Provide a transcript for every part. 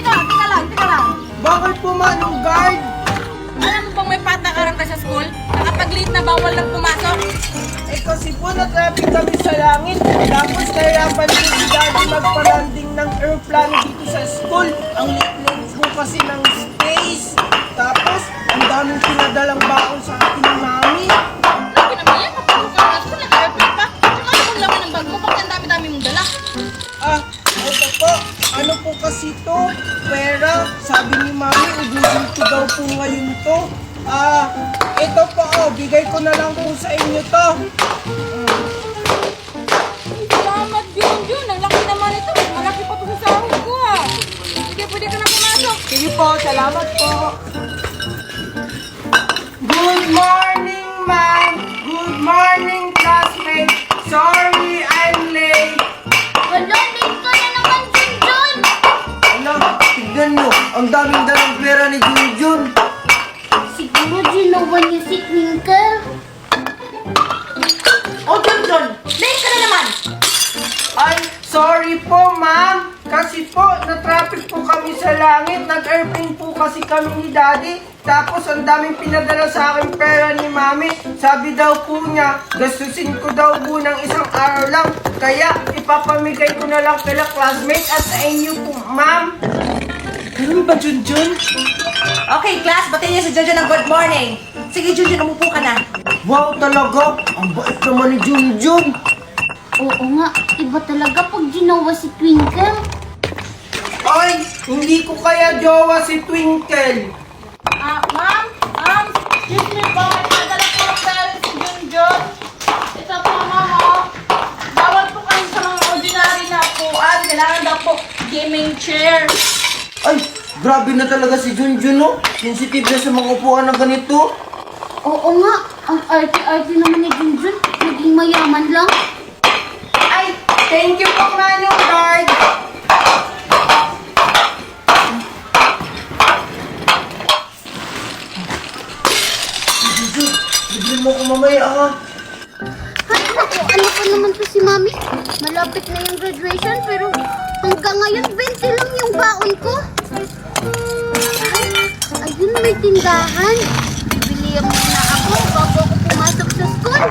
teka lang. Bakit po, Manong Guard? Alam mo bang may patakaran ka sa school? Nakapag-late na bawal lang pumasok? Eh kasi po na-traffic kami sa langit. Tapos nahirapan po si Daddy magpa-landing ng airplane dito sa school. Ang lit-lit po kasi ng space. Tapos, ang daming pinadalang baon sa akin ni Mami. Sabi naman yan, kapag ka sa school, nag-airplane pa. Tsaka ano bang laman ng bag mo? Bakit ang dami-dami mong dala? Ito po. Ano po kasi to? Pera. Sabi ni Mami, ubusin ko daw po ngayon to. Ito po, bigay ko na lang po sa inyo to. Salamat yun. Ang laki naman ito. Malaki pa ito sa sahod ko Sige, pwede ka na pumasok. Sige po, salamat po. Good morning, ma'am. Good morning, classmate. Sorry, I'm late. Wala, late ka na naman, Junjun! Ano, tignan nyo. Ang daming dalang pera ni Junjun. Siguro ginawa niya si Twinkle. Oh, Junjun! Late ka na naman! Ay, sorry po, ma'am. Kasi po, na-traffic po kami sa langit. Nag-airplane po kasi kami ni Daddy. Tapos, ang daming pinadala sa akin pera ni Mami. Sabi daw po niya, gastusin ko daw po ng isang araw lang. Kaya, ipapamigay ko na lang kila classmate at sa inyo po, ma'am. Ganun ba, Junjun? Okay, class, batiin niyo si Junjun ng good morning. Sige, Junjun, umupo ka na. Wow, talaga. Ang bait naman ni Junjun. Oo nga, iba talaga pag ginawa si Twinkle. Ay, hindi ko kaya jowa si Twinkle. Ma'am, excuse me po, may padala po ng pera si Junjun. Ito po, ma'am, Bawal po kayo sa mga ordinary na upuan. Kailangan daw po gaming chair. Ay, grabe na talaga si Junjun, no? Sensitive na sa mga upuan na ganito. Oo nga, ang arte-arte naman ni Junjun. Naging mayaman lang. Ay, thank you po, Manong Guard. Junjun, bigyan mo ko mamaya, ha? Ay, naku, ano pa naman to si Mami? Malapit na yung graduation pero hanggang ngayon 20 lang yung baon ko. Ay, ayun, may tindahan. Bibili muna ako bago ako pumasok sa school.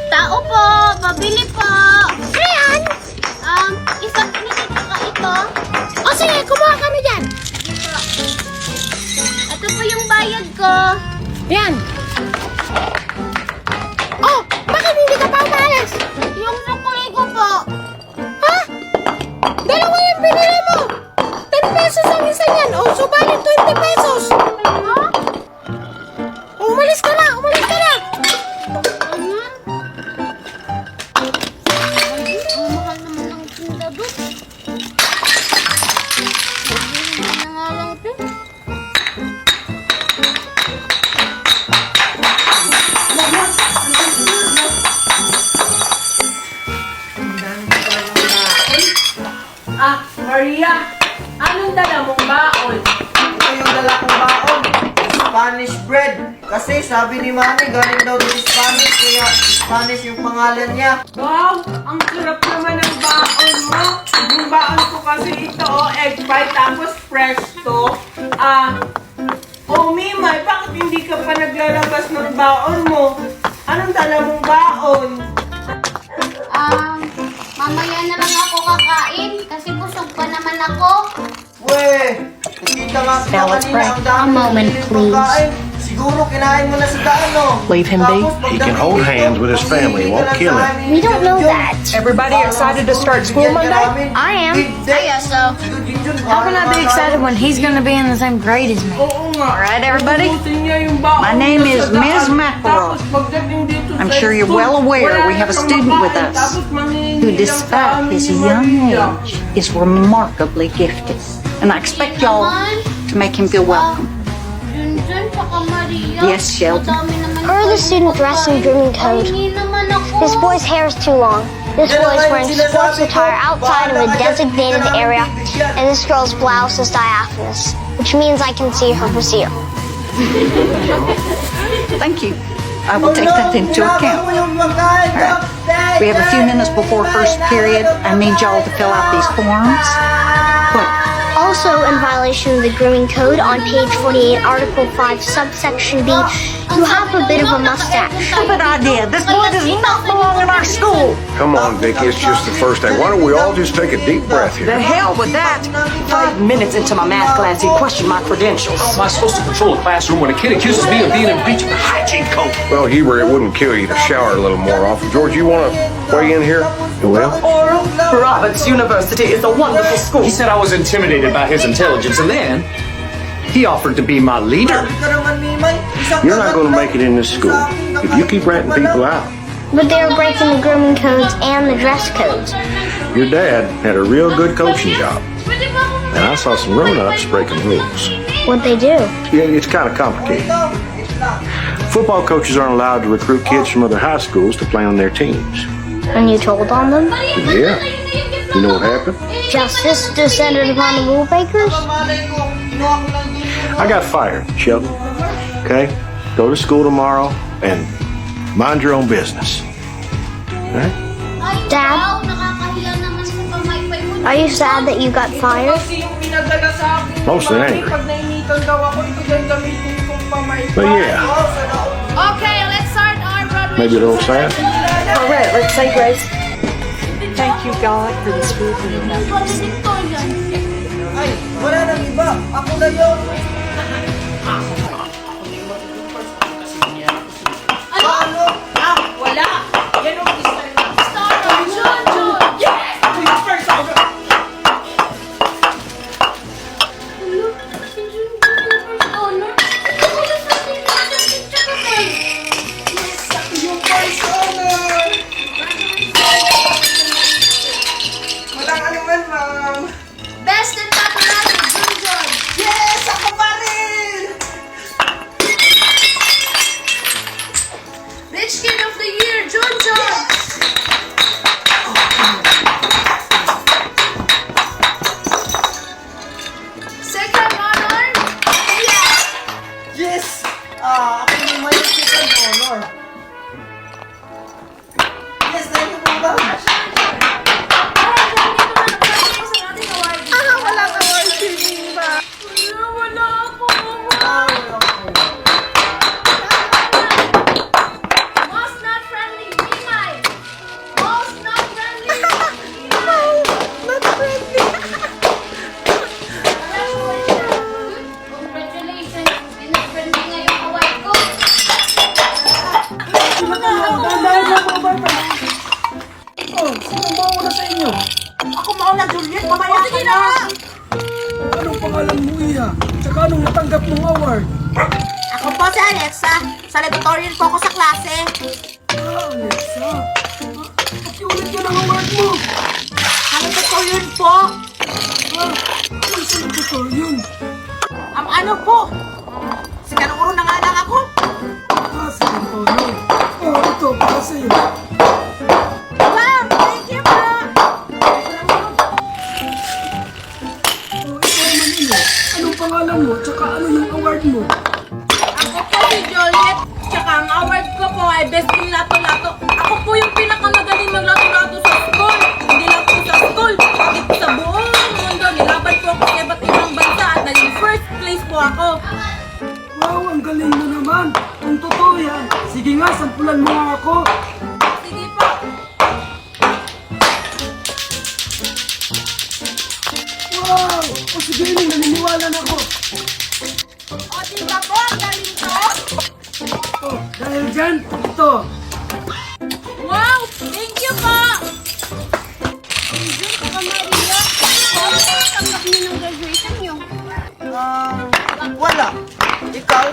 Tao po, pabili po. Ayan! Isang minute ka ito. O sige, kumuha ka na dyan. Ito po yung bayad ko. Yan. Oh, bakit hindi ka pa umalis? Yung sukli ko po. Ha? Dalawa yung binili mo. 10 pesos ang isa niyan. O, subalit 20 pesos. Ha? Umalis ka na, umalis ka na. Ang mahal naman ng tinda doon. Sabihin na nga lang ito. Maria, anong dala mong baon? Ito yung dala kong baon. Spanish bread. Kasi sabi ni Mami, galing daw sa Spanish, kaya Spanish yung pangalan niya. Wow, ang sarap naman ng baon mo. Yung baon ko kasi ito, egg pie, tapos fresh to. Mimay, bakit hindi ka pa naglalabas ng baon mo? Anong dala mong baon? Mamaya na lang ako kakain kasi busog pa naman ako. Weh, kita nga kita Now let's kanina, ang break. dami A moment, ng please. pagkain. Siguro kinain mo na sa daan, no? Leave him be. He can hold hands with his family, won't kill him. We don't know that. Everybody excited to start school Monday? I am. I guess so. How can I be excited when he's going to be in the same grade as me? Oo nga. All right, everybody. Ubusin niya yung baon My name mo is sa daan. Ms. McElroy. Tapos pagdating dito I'm sa sure you're school, well aware wala we have a kang student with makain. us Tapos manghihingi who, lang sa despite amin his ni young Maria. age, is remarkably gifted. And I expect y'all to make him feel welcome. Junjun, saka Maria. Yes, Sheldon. Madami naman Are the kayong student dressed in pagkain. grooming code? Pahingi naman ako. This boy's hair is too long. This boy is wearing sports attire outside of a designated area, and this girl's blouse is diaphanous, which means I can see her brassiere. Thank you. I will take that into account. We have a few minutes before first period. I need y'all to fill out these forms. What? Also, in violation of the grooming code on page 48, Article 5, subsection B, you have a bit of a mustache. Stupid idea. This boy does not belong in our school. Come on, Vicky, it's just the first day. Why don't we all just take a deep breath The here? hell with that. 5 minutes into my math class, he questioned my credentials. How am I supposed to control a classroom when a kid accuses me of being in breach of the hygiene code? Well, Huber, it wouldn't kill you to shower a little more often. George, you want to weigh in here? You will? Roberts University is a wonderful school. He said I was intimidated by his intelligence, and then he offered to be my leader. You're not going to make it in this school if you keep ratting people out. But they were breaking the grooming codes and the dress codes. Your dad had a real good coaching job. And I saw some grown-ups breaking rules. What'd they do? Yeah, it's kind of complicated. Football coaches aren't allowed to recruit kids from other high schools to play on their teams. And you told on them? Yeah. You know what happened? Justice descended upon the rule breakers? I got fired, Shelton. Okay? Go to school tomorrow and mind your own business. All right? Dad, are you sad that you got fired? Kasi yung pinadala sa akin. Mostly Mami, angry. Pag nainitan daw ako, ito din gamitin kong pamaypay. But yeah. Okay, let's start our Broadway. Maybe a little sad. All right, let's say grace. Thank you, God, for this food and Ay, wala nang iba. Ako na yun. Ano? Ah, wala. Yan ang start na. Start na. John. Yes! First ako. Yung first honor. Walang anuman, ma'am. Best and popular, John. Yes! Ako pa rin! Rich Kid of the Year, John. Second honor, yeah. Yes! Ako yung may second honor. Yes, thank you po, ma'am. Wala ka award singing ba? Wala ako. Most not friendly, Mimay. Most not friendly. Not friendly. Congratulations. Pinag-friendly nga yung award ko. Oh, sino mauna sa inyo? Ako mauna, Juliet. Mamaya ka na. Anong pangalan mo, Iya? Tsaka anong natanggap mong award? Ako po si Alexa. Salutatorian po ako sa klase. Alexa. Pakiulit ka ng award mo. Salutatorian po. Anong salutatorian? Ang ano po? Sikanuro na nga lang ako. Salutatorian. Oh, ito, para sa'yo. Wow, thank you po. Oh, ikaw naman, Iya. Anong pangalan mo? Tsaka ano yung award mo? Ako po si Juliet. Tsaka ang award ko po ay Best in Lato-Lato. Ako po yung pinakamagaling maglato-lato sa school. Hindi lang po sa school, pati po sa buong mundo. Nilaban po ako sa iba't ibang bansa at naging first place po ako. Wow, ang galing mo naman. Kung totoo yan, sige nga, sampulan mo nga ako. Sige po. Wow! O sige, naniniwala na ako. O, diba po? Ang galing ko. Oh, dahil dyan, ito. Wow! Thank you po! Jun, Kaka Maria, ano tanggap niyo ng graduation niyo? Wala. Ikaw?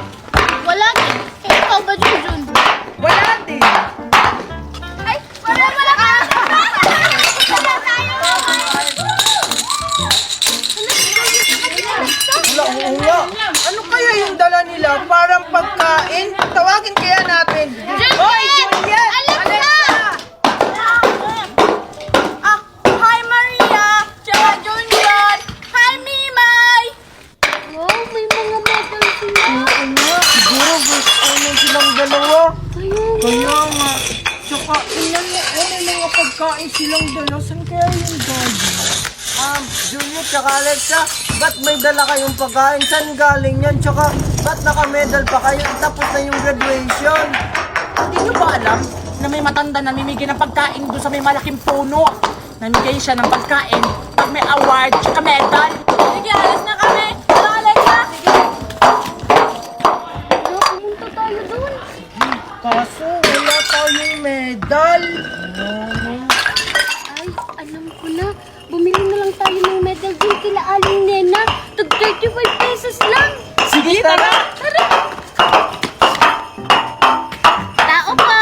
Wala din. Ikaw ba, Jun? Wala din. Ay, wala ka! Wala tayo! Wala. Ano kaya yung dala nila? Parang pagkain? Tawagin kaya natin. Hoy, Juliet! Alexa! Hi, Maria! Tsaka Junior! Hi, Mimay! Wow, may mga medal sila. Siguro gusto ano silang dalawa. Kaya nga. Tsaka, ilan may mga pagkain silang dala. Saan kaya yung daddy? Juliet, tsaka Alexa, ba't may dala kayong pagkain? Saan galing yan? Tsaka, ba't naka-medal pa kayo? Tapos na yung graduation. Hindi nyo ba alam na may matanda namimigay ng pagkain doon sa may malaking puno? Namigay siya ng pagkain pag may award tsaka medal. Sige, alis na kami. Tara, Alexa. Sige. Pumunta tayo doon. Kaso, wala tayong medal. Ay, alam ko na. Bumili na lang tayo ng medal din kila Aling Nena. Tag 35 pesos lang. Sige, tara. Tao po!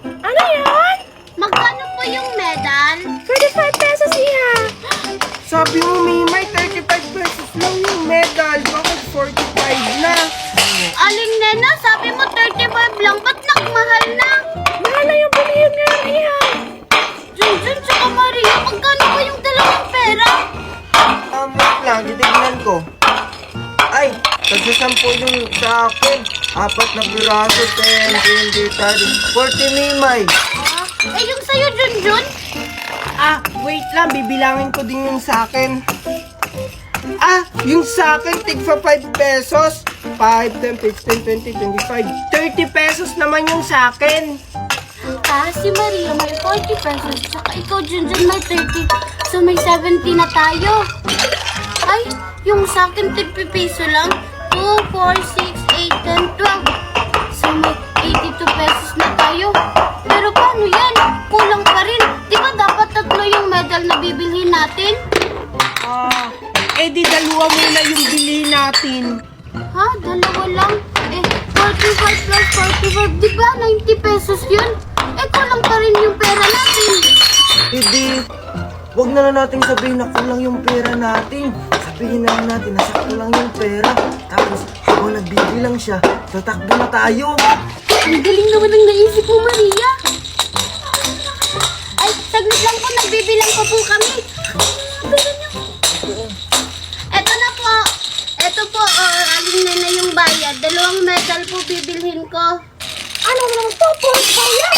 Ano yan? Magkano po yung medal? 35 pesos niya. Sabi mo, Mimay, 35 pesos lang yung medal. Bakit 45 na? Aling Nena, sabi mo 35 lang. Ba't nagmahal na? Mahal na yung bilihin ngayon, Iha. Junjun, tsaka Maria, magkano po yung dalawang pera? Wait lang, titignan ko. Ay, tagsasampo yung sa akin. 4 na piraso, 10, 20, 30, 40, Mimay. Eh, yung sa'yo, Junjun? Wait lang, bibilangin ko din yung sa akin. Yung sa akin, tigpa 5 pesos. 5, 10, 15, 20, 25, 30 pesos naman yung sa akin. Si Maria may 40 pesos. Tsaka ikaw, Junjun, may 30. So, may 70 na tayo. Ay, yung sa akin, 30 peso lang. 2, 4, 6, 8, 10, 12. So, may 82 pesos na tayo. Pero paano yan? Kulang pa rin. Di ba dapat 3 yung medal na bibilhin natin? Di dalawa muna yung bili natin. Ha? Dalawa lang? 45 plus 45, di ba? 90 pesos yun? Kulang pa rin yung pera natin. Wag na lang natin sabihin na kulang yung pera natin. Sabihin na lang natin na sakto lang yung pera. Tapos, habang nagbibilang siya, tatakbo na tayo. Ang galing naman ang naisip mo, Maria. Ay, saglit lang po, nagbibilang pa po kami. Eto na po. Eto po, Aling Nena yung bayad. 2 medal po bibilhin ko. Ano naman po po, bayad?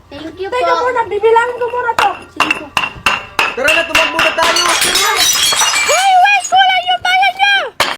Thank you po. Teka muna, bibilangin ko muna to. Sige po. Tara na, tumakbo